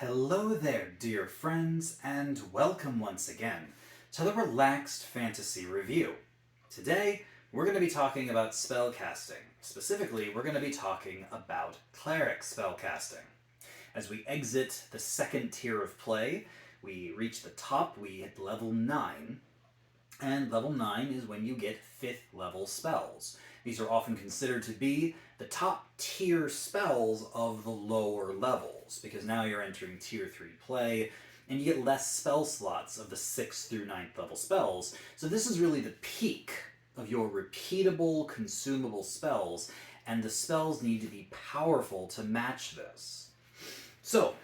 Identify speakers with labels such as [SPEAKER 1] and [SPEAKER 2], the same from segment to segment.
[SPEAKER 1] Hello there, dear friends, and welcome once again to the Relaxed Fantasy Review. Today, we're going to be talking about spellcasting. Specifically, we're going to be talking about Cleric spellcasting. As we exit the second tier of play, we reach the top, we hit level 9, and level 9 is when you get 5th level spells. These are often considered to be the top tier spells of the lower levels, because now you're entering tier 3 play, and you get less spell slots of the 6th through 9th level spells. So this is really the peak of your repeatable, consumable spells, and the spells need to be powerful to match this. So,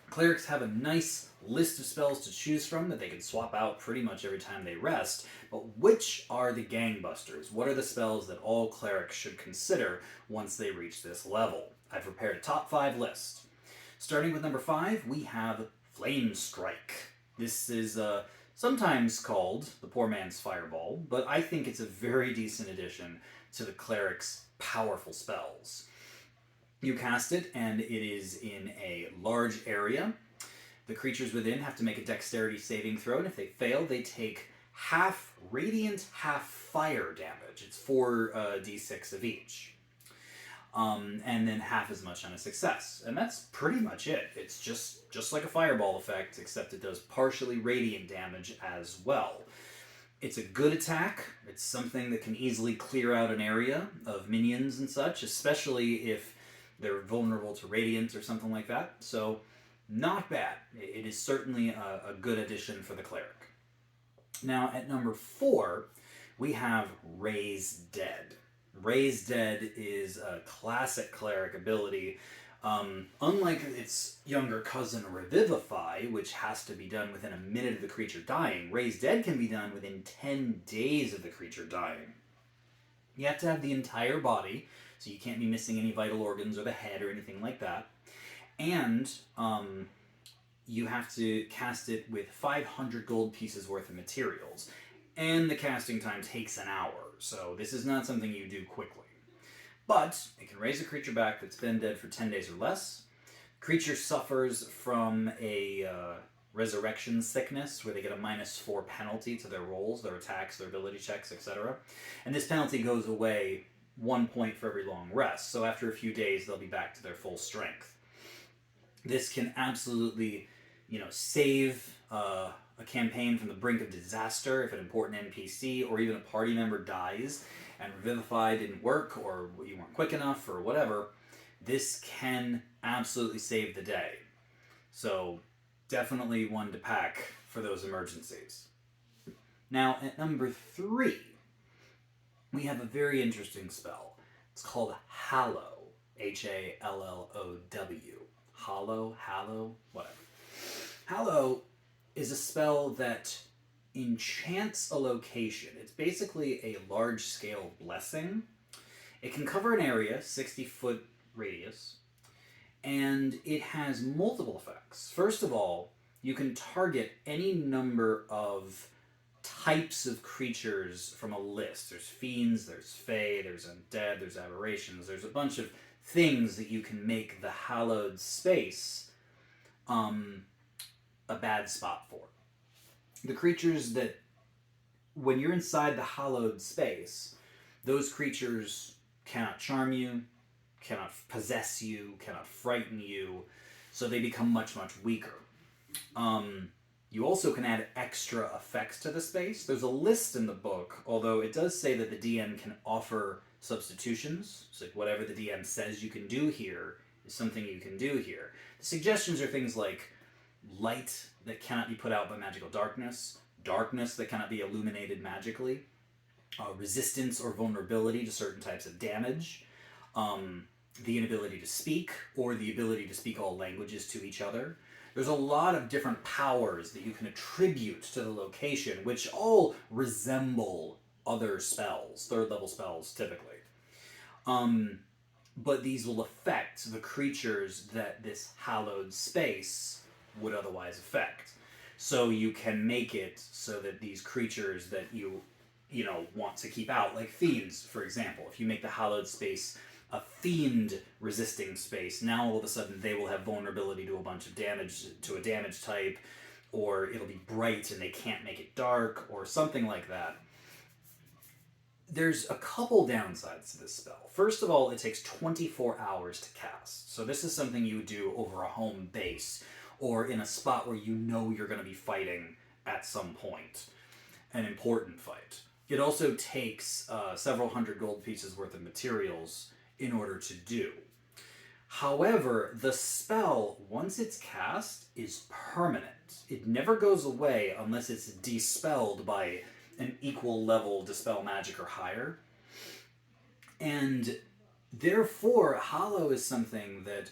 [SPEAKER 1] clerics have a nice list of spells to choose from that they can swap out pretty much every time they rest, but which are the gangbusters? What are the spells that all clerics should consider once they reach this level? I've prepared a top 5 list. Starting with number 5, we have Flame Strike. This is sometimes called the poor man's fireball, but I think it's a very decent addition to the cleric's powerful spells. You cast it, and it is in a large area. The creatures within have to make a dexterity saving throw, and if they fail, they take half radiant, half fire damage. It's 4d6 of each. And then half as much on a success. And that's pretty much it. It's just like a fireball effect, except it does partially radiant damage as well. It's a good attack. It's something that can easily clear out an area of minions and such, especially if they're vulnerable to radiant or something like that. So, not bad. It is certainly a good addition for the cleric. Now, at number 4, we have Reys Dead. Reys Dead is a classic cleric ability. Unlike its younger cousin Revivify, which has to be done within a minute of the creature dying, Reys Dead can be done within 10 days of the creature dying. You have to have the entire body, so you can't be missing any vital organs or the head or anything like that. And you have to cast it with 500 gold pieces worth of materials. And the casting time takes an hour, so this is not something you do quickly. But it can raise a creature back that's been dead for 10 days or less. Creature suffers from a resurrection sickness, where they get a -4 penalty to their rolls, their attacks, their ability checks, etc. And this penalty goes away 1 point for every long rest, so after a few days they'll be back to their full strength. This can absolutely, save a campaign from the brink of disaster if an important NPC or even a party member dies and Revivify didn't work or you weren't quick enough or whatever. This can absolutely save the day. So definitely one to pack for those emergencies. Now at number 3, we have a very interesting spell. It's called Hallow. Hallow. Hallow, whatever. Hallow is a spell that enchants a location. It's basically a large-scale blessing. It can cover an area, 60-foot radius, and it has multiple effects. First of all, you can target any number of types of creatures from a list. There's fiends, there's fae, there's undead, there's aberrations, there's a bunch of things that you can make the hallowed space a bad spot for. The creatures that, when you're inside the hallowed space, those creatures cannot charm you, cannot possess you, cannot frighten you, so they become much, much weaker. You also can add extra effects to the space. There's a list in the book, although it does say that the DM can offer substitutions. So whatever the DM says you can do here is something you can do here. The suggestions are things like light that cannot be put out by magical darkness, darkness that cannot be illuminated magically, resistance or vulnerability to certain types of damage, the inability to speak, or the ability to speak all languages to each other. There's a lot of different powers that you can attribute to the location, which all resemble other spells, 3rd level spells typically. But these will affect the creatures that this hallowed space would otherwise affect. So you can make it so that these creatures that you want to keep out, like fiends, for example, if you make the hallowed space a themed resisting space. Now all of a sudden they will have vulnerability to a bunch of damage, to a damage type, or it'll be bright and they can't make it dark, or something like that. There's a couple downsides to this spell. First of all, it takes 24 hours to cast. So this is something you would do over a home base, or in a spot where you know you're going to be fighting at some point. An important fight. It also takes several hundred gold pieces worth of materials in order to do. However, the spell, once it's cast, is permanent. It never goes away unless it's dispelled by an equal level dispel magic or higher. And therefore, Hallow is something that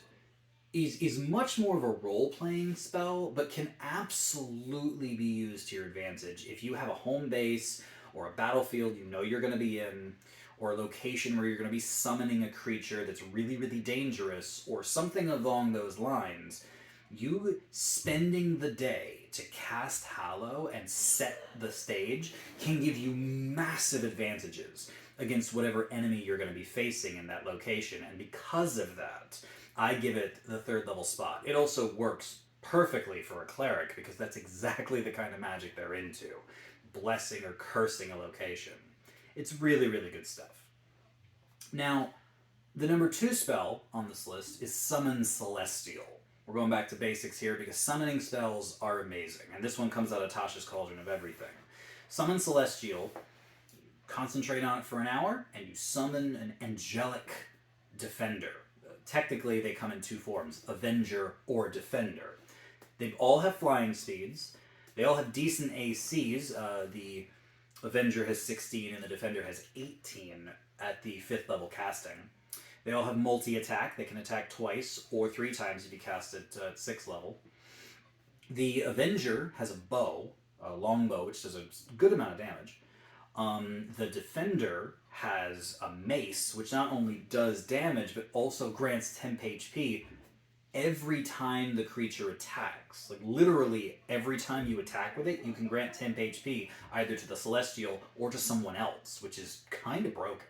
[SPEAKER 1] is much more of a role-playing spell, but can absolutely be used to your advantage. If you have a home base or a battlefield you know you're going to be in, or a location where you're going to be summoning a creature that's really, really dangerous, or something along those lines, you spending the day to cast Hallow and set the stage can give you massive advantages against whatever enemy you're going to be facing in that location. And because of that, I give it the 3rd level spot. It also works perfectly for a cleric because that's exactly the kind of magic they're into. Blessing or cursing a location. It's really, really good stuff. Now, the number 2 spell on this list is Summon Celestial. We're going back to basics here because summoning spells are amazing. And this one comes out of Tasha's Cauldron of Everything. Summon Celestial, concentrate on it for an hour, and you summon an angelic defender. Technically, they come in 2 forms, Avenger or Defender. They all have flying speeds. They all have decent ACs. The Avenger has 16 and the Defender has 18 at the 5th level casting. They all have multi-attack. They can attack twice or 3 times if you cast it at 6th level. The Avenger has a bow, a long bow, which does a good amount of damage. The Defender has a mace, which not only does damage, but also grants temp HP every time the creature attacks. Like, literally, every time you attack with it, you can grant temp HP either to the Celestial or to someone else, which is kind of broken.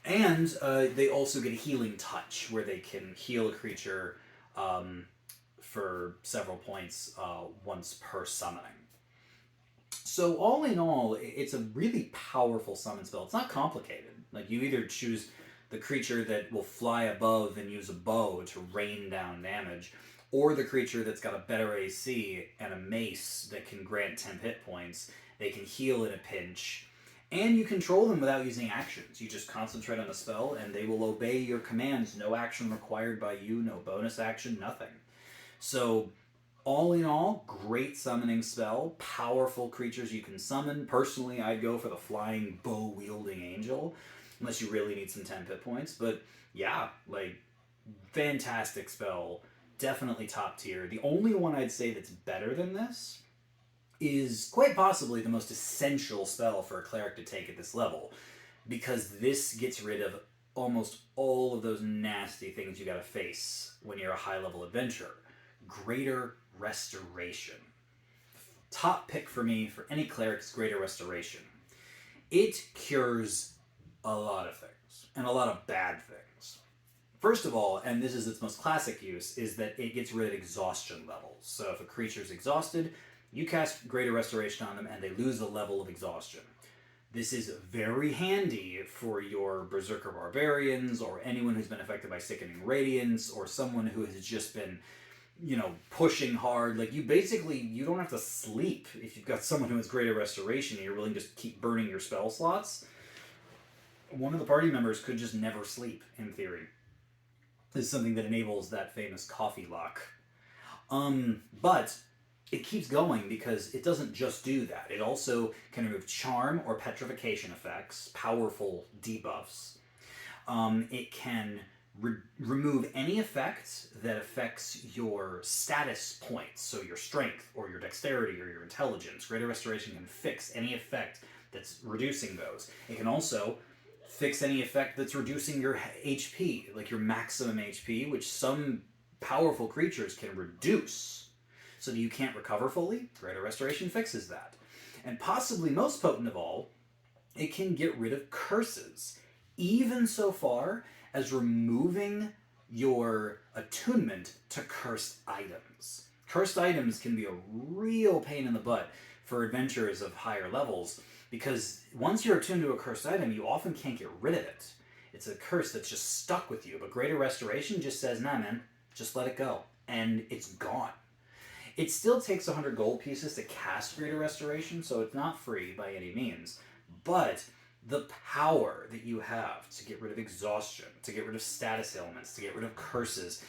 [SPEAKER 1] And they also get a healing touch, where they can heal a creature for several points once per summoning. So all in all, it's a really powerful summon spell. It's not complicated. Like, you either choose the creature that will fly above and use a bow to rain down damage, or the creature that's got a better AC and a mace that can grant 10 hit points. They can heal in a pinch, and you control them without using actions. You just concentrate on the spell, and they will obey your commands. No action required by you, no bonus action, nothing. So, all in all, great summoning spell. Powerful creatures you can summon. Personally, I'd go for the flying bow-wielding angel, unless you really need some 10 hit points. But yeah, like, fantastic spell. Definitely top tier. The only one I'd say that's better than this is quite possibly the most essential spell for a cleric to take at this level, because this gets rid of almost all of those nasty things you gotta face when you're a high-level adventurer. Greater Restoration. Top pick for me for any cleric is Greater Restoration. It cures a lot of things, and a lot of bad things. First of all, and this is its most classic use, is that it gets rid of exhaustion levels. So if a creature's exhausted, you cast Greater Restoration on them and they lose the level of exhaustion. This is very handy for your Berserker Barbarians, or anyone who's been affected by Sickening Radiance, or someone who has just been, pushing hard. Like, you don't have to sleep if you've got someone who has Greater Restoration and you're willing to just keep burning your spell slots. One of the party members could just never sleep, in theory. This is something that enables that famous coffee lock. But it keeps going because it doesn't just do that. It also can remove charm or petrification effects, powerful debuffs. It can remove any effect that affects your status points, so your strength or your dexterity or your intelligence. Greater Restoration can fix any effect that's reducing those. It can also fix any effect that's reducing your HP, like your maximum HP, which some powerful creatures can reduce so that you can't recover fully. Greater Restoration fixes that. And possibly most potent of all, it can get rid of curses, even so far as removing your attunement to cursed items. Cursed items can be a real pain in the butt for adventurers of higher levels, because once you're attuned to a cursed item, you often can't get rid of it. It's a curse that's just stuck with you, but Greater Restoration just says, nah man, just let it go, and it's gone. It still takes 100 gold pieces to cast Greater Restoration, so it's not free by any means, but the power that you have to get rid of exhaustion, to get rid of status ailments, to get rid of curses,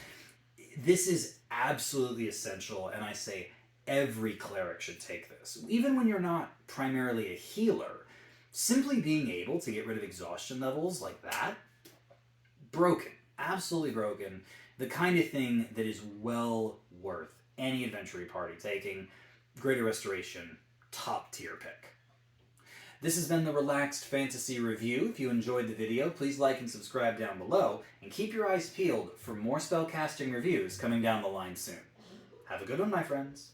[SPEAKER 1] this is absolutely essential, and I say every cleric should take this. Even when you're not primarily a healer, simply being able to get rid of exhaustion levels like that, broken, absolutely broken, the kind of thing that is well worth any adventure party taking. Greater Restoration, top tier pick. This has been the Relaxed Fantasy Review. If you enjoyed the video, please like and subscribe down below, and keep your eyes peeled for more spellcasting reviews coming down the line soon. Have a good one, my friends.